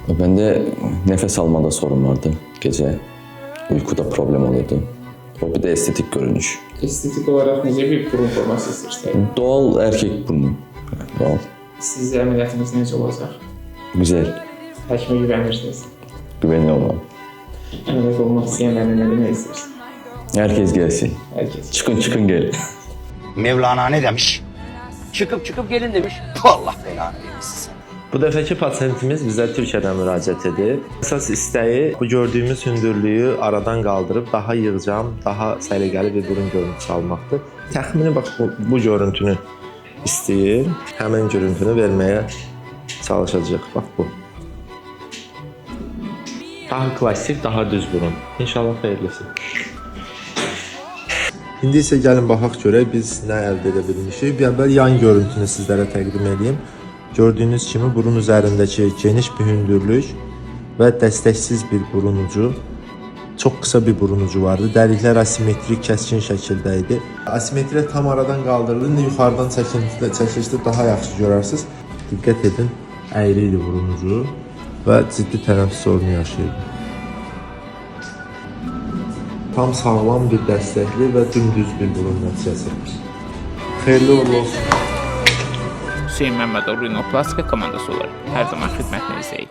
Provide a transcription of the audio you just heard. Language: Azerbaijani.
Bende nefes almada sorun vardı gece. Uykuda problem oluyordu. O bir de estetik görünüş. Estetik olarak necə bir burun forması istəyirsiniz? Doğal erkek burnu. Doğal. Sizcə əməliyyatınız necə olacaq? Güzel. Həkimə güvənirsiniz. Güvenli olmalı. Əməliyyat olmaq istəyənlərlə nə demək istəyirsiniz? Herkes gelsin. Herkes. Çıkın gel. Mevlana ne demiş? Çıkıp gelin demiş. Allah belanı versin. Bu dəfəki pasiyentimiz bizə Türkiyədən müraciət edib. Əsas istəyi bu gördüyümüz hündürlüyü aradan qaldırıb daha yığcam, daha səliqəli bir burun görüntüsü almaqdır. Təxmini bax bu görüntünü istəyir. Həmin görüntünü verməyə çalışacaq. Bax bu. Daha klassik, daha düz burun. İnşallah xeyirlisi. İndi isə gəlin baxaq görək biz nə əldə edə bilmişik. Bir əvvəl yan görüntünü sizlərə təqdim edeyim. Gördüyünüz kimi burun üzərindəki geniş bir hündürlük və dəstəksiz bir burun ucu. Çox qısa bir burun ucu vardı. Dəliklər asimetrik, kəskin şəkildə idi. Asimetriya tam aradan qaldırıldı. İndi yuxarıdan çəkilişdə daha yaxşı görərsiniz. Diqqət edin, əyri idi burun ucu və ciddi tənəffüs sorunu yaşayırdı. Tam sağlam bir dəstəkli və dümdüz bir burun nəticəsi. Xeyirli uğurlu olsun. Hüseyin Məmmədov Rinoplastika komandası olaraq hər zaman xidmətinizdəyik.